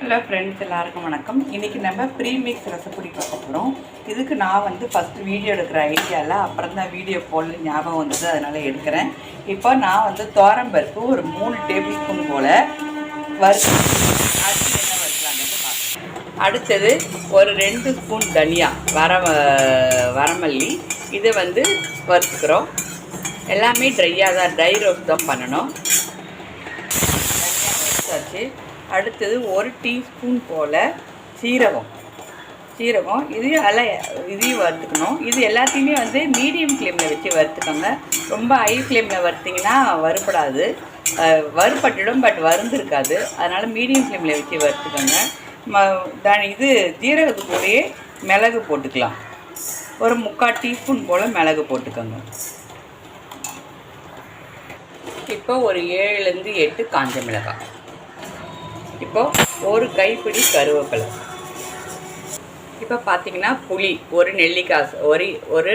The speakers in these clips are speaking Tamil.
ஹலோ ஃப்ரெண்ட்ஸ், எல்லாருக்கும் வணக்கம். இன்றைக்கி நம்ம ப்ரீமிக்ஸ் ரசப்பொடி பார்க்க போகிறோம். இதுக்கு நான் ஃபஸ்ட்டு வீடியோ எடுக்கிற ஐடியாவில் அப்புறம் தான் வீடியோ போடல ஞாபகம் வந்தது, அதனால் எடுக்கிறேன். இப்போ நான் துவரம்பருப்பு ஒரு 3 டேபிள் ஸ்பூன் போல் வறுத்து அடுத்து என்ன வறுக்கலாங்கிறது பார்க்கலாம். அடுத்தது ஒரு 2 ஸ்பூன் தனியா வரமல்லி இதை வறுத்துக்கிறோம். எல்லாமே ட்ரை ரோஸ்ட் தான் பண்ணணும். தனியாக வறுத்தாச்சு. அடுத்தது 1 டீஸ்பூன் போல் சீரகம் இதையும் வறுத்துக்கணும். இது எல்லாத்தையுமே மீடியம் ஃப்ளேமில் வச்சு வறுத்துக்கோங்க. ரொம்ப ஹை ஃப்ளேமில் வறுத்திங்கன்னா வறுப்படாது, வறுப்பட்டுடும், பட் வறுந்துருக்காது. அதனால் மீடியம் ஃப்ளேமில் வச்சு வறுத்துக்கோங்க. ஜீரகத்து கூடயே மிளகு போட்டுக்கலாம். ஒரு 3/4 டீஸ்பூன் போல் மிளகு போட்டுக்கோங்க. இப்போ ஒரு 7லேருந்து 8 காஞ்ச மிளகாய். இப்போது ஒரு கைப்பிடி கருவேப்பிலை. இப்போ பார்த்திங்கன்னா புளி, ஒரு நெல்லிக்காய், ஒரு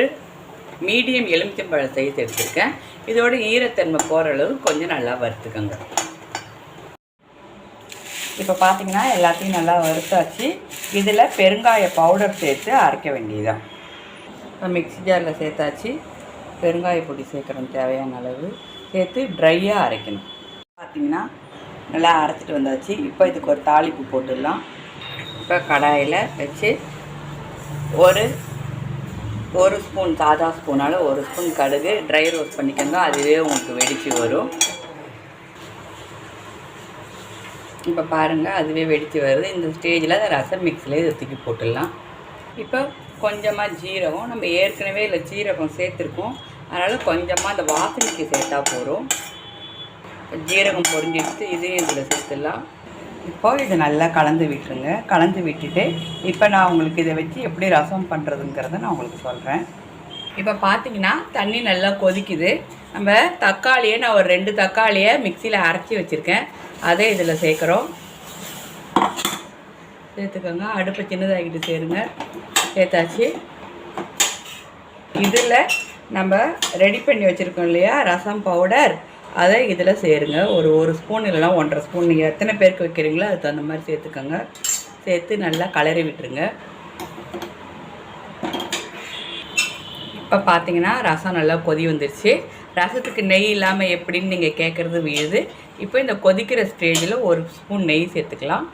மீடியம் எலுமிச்சம்பழம் சைஸ் எடுத்துருக்கேன். இதோட ஈரத்தன்மை போகிற அளவு கொஞ்சம் நல்லா வறுத்துக்கோங்க. இப்போ பார்த்திங்கன்னா எல்லாத்தையும் நல்லா வறுத்தாச்சு. இதில் பெருங்காய பவுடர் சேர்த்து அரைக்க வேண்டியதுதான். இப்போ மிக்ஸி ஜாரில் சேர்த்தாச்சு. பெருங்காய பொடி சேர்க்குறோம், தேவையான அளவு சேர்த்து ட்ரையாக அரைக்கணும். பார்த்திங்கன்னா நல்லா அரைச்சிட்டு வந்தாச்சு. இப்போ இதுக்கு ஒரு தாளிப்பு போட்டுடலாம். இப்போ கடாயில் வச்சு ஒரு ஸ்பூன், சாதா ஸ்பூனால் 1 ஸ்பூன் கடுகு ட்ரை ரோஸ்ட் பண்ணிக்கோங்க. அதுவே உங்களுக்கு வெடித்து வரும். இப்போ பாருங்கள், அதுவே வெடித்து வருது. இந்த ஸ்டேஜில் ரசம் மிக்ஸில் இதை தூக்கி போட்டுடலாம். இப்போ கொஞ்சமாக ஜீரகம், நம்ம ஏற்கனவே இல்லை ஜீரகம் சேர்த்துருக்கோம், அதனால் கொஞ்சமாக அந்த வாசனைக்கு சேர்த்தா போகிறோம். ஜீரகம் பொரிஞ்சிடுச்சு, இதையும் இதில் சேர்த்துடலாம். இப்போது இதை நல்லா கலந்து விட்டுருங்க. கலந்து விட்டுட்டு இப்போ நான் உங்களுக்கு இதை வச்சு எப்படி ரசம் பண்ணுறதுங்கிறத நான் உங்களுக்கு சொல்கிறேன். இப்போ பார்த்திங்கன்னா தண்ணி நல்லா கொதிக்குது. நம்ம தக்காளியை நான் ஒரு 2 தக்காளியை மிக்சியில் அரைச்சி வச்சுருக்கேன், அதை இதில் சேர்க்குறோம். சேர்த்துக்கோங்க. அடுப்பை சின்னதாகிட்டு சேருங்க. சேர்த்தாச்சு. இதில் நம்ம ரெடி பண்ணி வச்சுருக்கோம் இல்லையா ரசம் பவுடர், அதை இதில் சேருங்க. ஒரு ஸ்பூன் இல்லைனா 1.5 ஸ்பூன், நீங்கள் எத்தனை பேருக்கு வைக்கிறீங்களோ அதுக்கு தகுந்த மாதிரி சேர்த்துக்கோங்க. சேர்த்து நல்லா கலரி விட்டுருங்க. இப்போ பார்த்தீங்கன்னா ரசம் நல்லா கொதி வந்துடுச்சு. ரசத்துக்கு நெய் இல்லாமல் எப்படின்னு நீங்கள் கேட்குறது விழுது. இப்போ இந்த கொதிக்கிற ஸ்டேஜில் 1 ஸ்பூன் நெய் சேர்த்துக்கலாம்.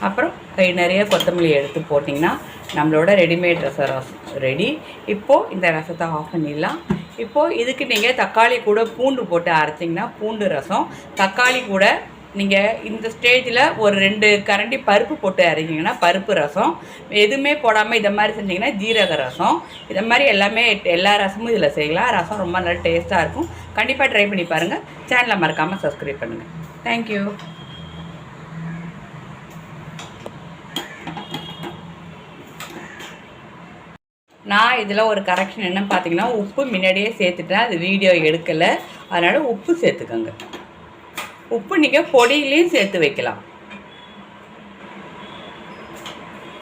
அப்புறம் கை நிறைய கொத்தமல்லி எடுத்து போட்டிங்கன்னா நம்மளோட ரெடிமேட் ரசம் ரெடி. இப்போது இந்த ரசத்தை ஆஃப் பண்ணிடலாம். இப்போது இதுக்கு நீங்கள் தக்காளி கூட பூண்டு போட்டு அரைச்சிங்கன்னா பூண்டு ரசம், தக்காளி கூட நீங்கள் இந்த ஸ்டேஜில் ஒரு 2 கரண்டி பருப்பு போட்டு அரைச்சிங்கன்னா பருப்பு ரசம், எதுவுமே போடாமல் இதை மாதிரி செஞ்சிங்கன்னா ஜீரக ரசம். இதை மாதிரி எல்லா ரசமும் இதில் செய்யலாம். ரசம் ரொம்ப நல்லா டேஸ்ட்டாக இருக்கும். கண்டிப்பாக ட்ரை பண்ணி பாருங்கள். சேனலை மறக்காமல் சப்ஸ்கிரைப் பண்ணுங்கள். தேங்க்யூ. நான் இதில் ஒரு கரெக்ஷன் என்னன்னு பார்த்தீங்கன்னா, உப்பு முன்னாடியே சேர்த்துட்டேன், அது வீடியோ எடுக்கலை, அதனால் உப்பு சேர்த்துக்கோங்க. உப்பு நீங்கள் பொடியிலையும் சேர்த்து வைக்கலாம்.